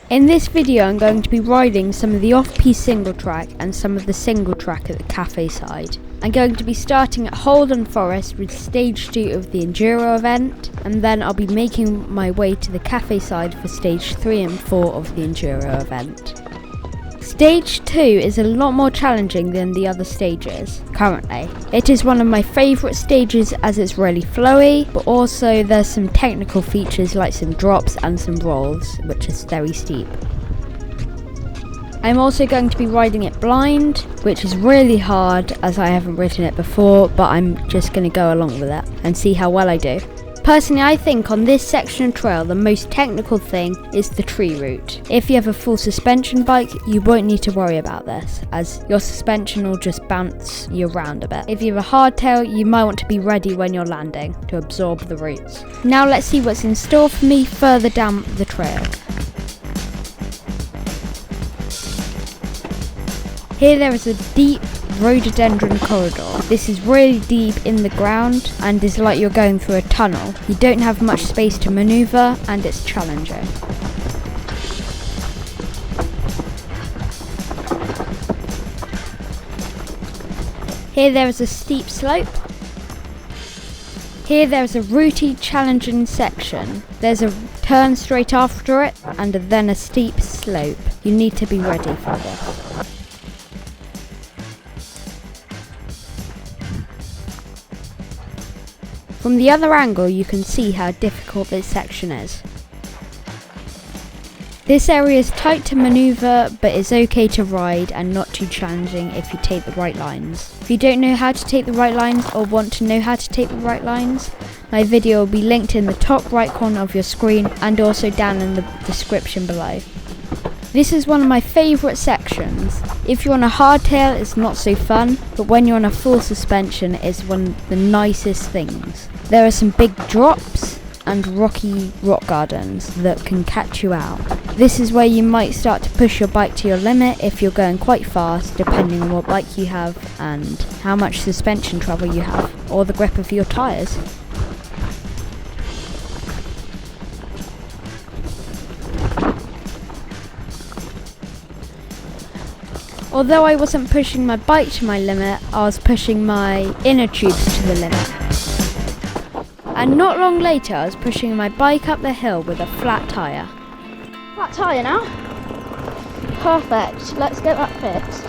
In this video I'm going to be riding some of the off-piste single track and some of the single track at the cafe side. I'm going to be starting at Haldon Forest with stage 2 of the Enduro event, and then I'll be making my way to the cafe side for stage 3 and 4 of the Enduro event. Stage 2 is a lot more challenging than the other stages currently. It is one of my favourite stages as it's really flowy, but also there's some technical features like some drops and some rolls, which is very steep. I'm also going to be riding it blind, which is really hard as I haven't ridden it before, but I'm just going to go along with it and see how well I do. Personally, I think on this section of trail the most technical thing is the tree route. If you have a full suspension bike, you won't need to worry about this, as your suspension will just bounce you around a bit. If you have a hardtail, you might want to be ready when you're landing to absorb the roots. Now let's see what's in store for me further down the trail. Here there is a deep rhododendron corridor. This is really deep in the ground and is like you're going through a tunnel. You don't have much space to manoeuvre and it's challenging. Here there is a steep slope. Here there is a rooty, challenging section. There's a turn straight after it and then a steep slope. You need to be ready for this. From the other angle you can see how difficult this section is. This area is tight to manoeuvre but is okay to ride and not too challenging if you take the right lines. If you don't know how to take the right lines or want to know how to take the right lines, my video will be linked in the top right corner of your screen and also down in the description below. This is one of my favourite sections. If you're on a hardtail it's not so fun, but when you're on a full suspension it's one of the nicest things. There are some big drops and rocky rock gardens that can catch you out. This is where you might start to push your bike to your limit if you're going quite fast, depending on what bike you have and how much suspension travel you have, or the grip of your tyres. Although I wasn't pushing my bike to my limit, I was pushing my inner tubes to the limit. And not long later I was pushing my bike up the hill with a flat tyre. Flat tyre now? Perfect, let's get that fixed.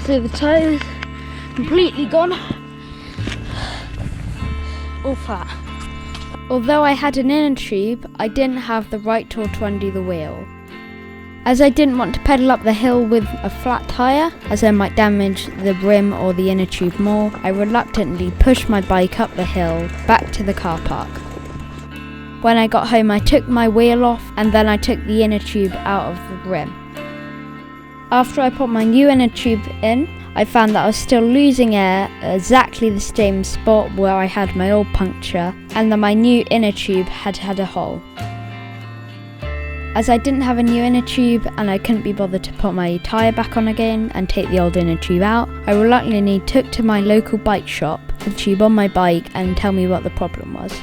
So the tyre's completely gone. All flat. Although I had an inner tube, I didn't have the right tool to undo the wheel. As I didn't want to pedal up the hill with a flat tyre, as I might damage the rim or the inner tube more, I reluctantly pushed my bike up the hill back to the car park. When I got home I took my wheel off and then I took the inner tube out of the rim. After I put my new inner tube in, I found that I was still losing air at exactly the same spot where I had my old puncture and that my new inner tube had had a hole. As I didn't have a new inner tube and I couldn't be bothered to put my tyre back on again and take the old inner tube out, I reluctantly took to my local bike shop the tube on my bike and tell me what the problem was.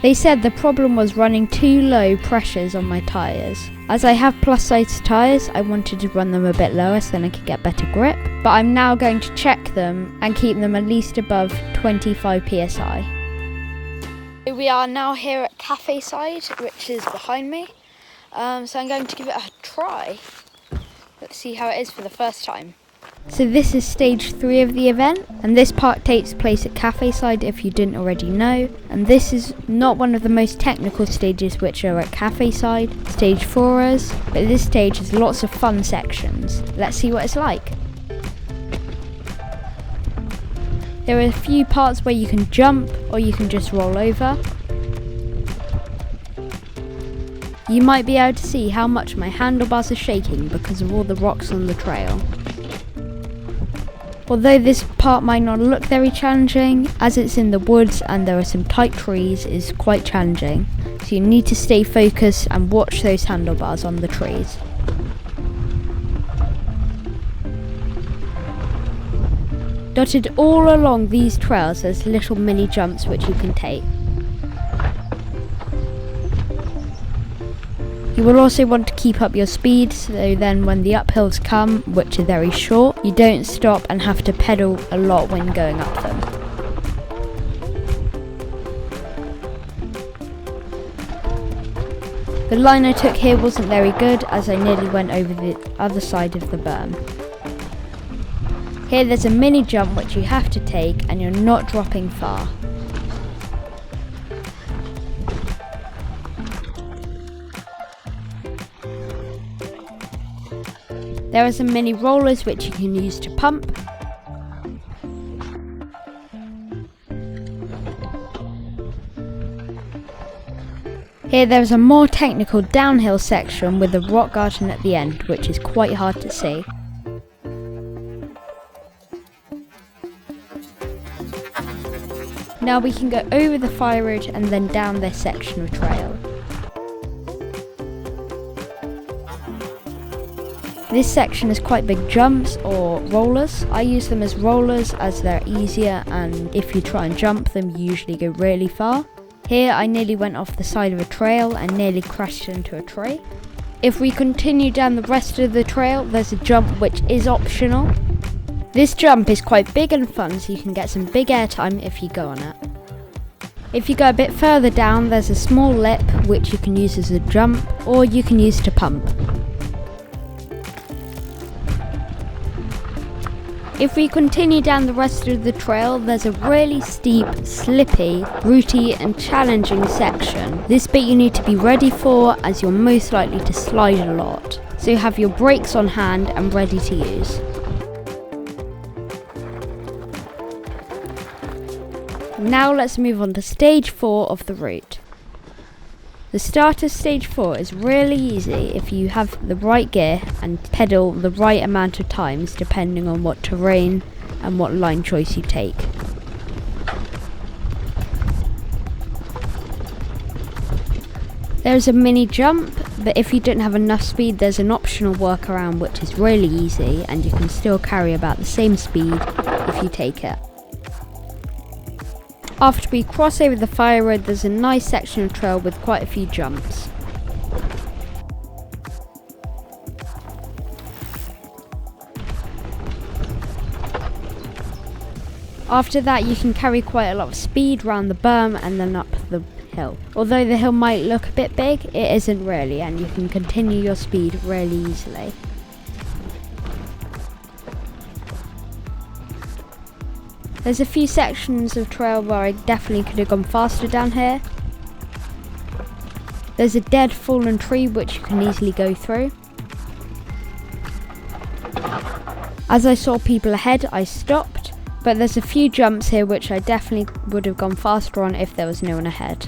They said the problem was running too low pressures on my tyres. As I have plus size tyres, I wanted to run them a bit lower so then I could get better grip, but I'm now going to check them and keep them at least above 25 psi. We are now here at cafe side, which is behind me. So I'm going to give it a try. Let's see how it is for the first time. So this is stage 3 of the event, and this part takes place at cafe side if you didn't already know, and this is not one of the most technical stages which are at cafe side. Stage 4 is, but this stage has lots of fun sections. Let's see what it's like. There are a few parts where you can jump or you can just roll over. You might be able to see how much my handlebars are shaking because of all the rocks on the trail. Although this part might not look very challenging, as it's in the woods and there are some tight trees, it's quite challenging. So you need to stay focused and watch those handlebars on the trees. Dotted all along these trails there's little mini jumps which you can take. You will also want to keep up your speed, so then when the uphills come, which are very short, you don't stop and have to pedal a lot when going up them. The line I took here wasn't very good, as I nearly went over the other side of the berm. Here there's a mini jump which you have to take, and you're not dropping far. There are some mini rollers which you can use to pump. Here there is a more technical downhill section with a rock garden at the end, which is quite hard to see. Now we can go over the fire road and then down this section of trail. This section has quite big jumps or rollers. I use them as rollers as they're easier, and if you try and jump them you usually go really far. Here I nearly went off the side of a trail and nearly crashed into a tree. If we continue down the rest of the trail, there's a jump which is optional. This jump is quite big and fun, so you can get some big airtime if you go on it. If you go a bit further down, there's a small lip which you can use as a jump or you can use to pump. If we continue down the rest of the trail, there's a really steep, slippy, rooty and challenging section. This bit you need to be ready for, as you're most likely to slide a lot. So have your brakes on hand and ready to use. Now let's move on to stage 4 of the route. The start of stage 4 is really easy if you have the right gear and pedal the right amount of times depending on what terrain and what line choice you take. There's a mini jump, but if you don't have enough speed there's an optional workaround which is really easy and you can still carry about the same speed if you take it. After we cross over the fire road, there's a nice section of trail with quite a few jumps. After that you can carry quite a lot of speed round the berm and then up the hill. Although the hill might look a bit big, it isn't really, and you can continue your speed really easily. There's a few sections of trail where I definitely could have gone faster down here. There's a dead fallen tree which you can easily go through. As I saw people ahead I stopped, but there's a few jumps here which I definitely would have gone faster on if there was no one ahead.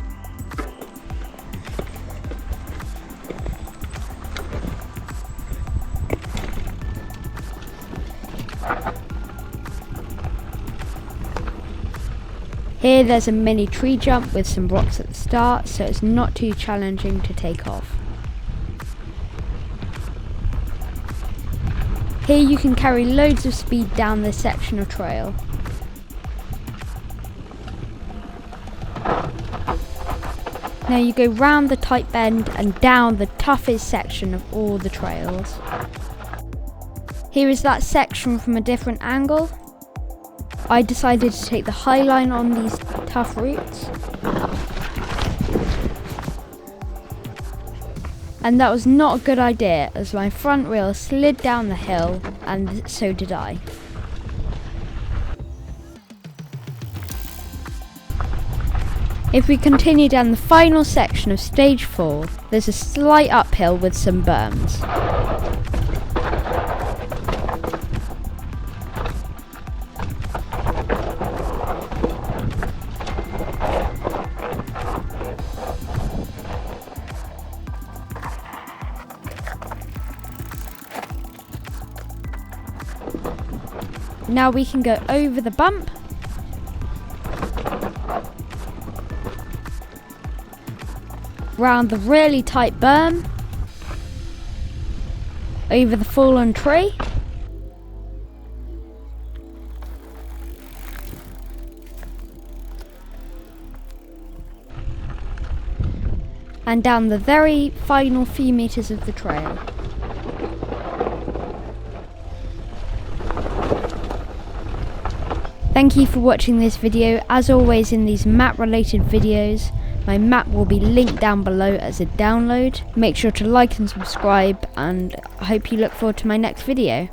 Here there's a mini tree jump with some rocks at the start, so it's not too challenging to take off. Here you can carry loads of speed down this section of trail. Now you go round the tight bend and down the toughest section of all the trails. Here is that section from a different angle. I decided to take the high line on these tough routes. And that was not a good idea, as my front wheel slid down the hill, and so did I. If we continue down the final section of stage 4, there's a slight uphill with some berms. Now we can go over the bump, round the really tight berm, over the fallen tree, and down the very final few meters of the trail. Thank you for watching this video. As always, in these map related videos, my map will be linked down below as a download. Make sure to like and subscribe, and I hope you look forward to my next video.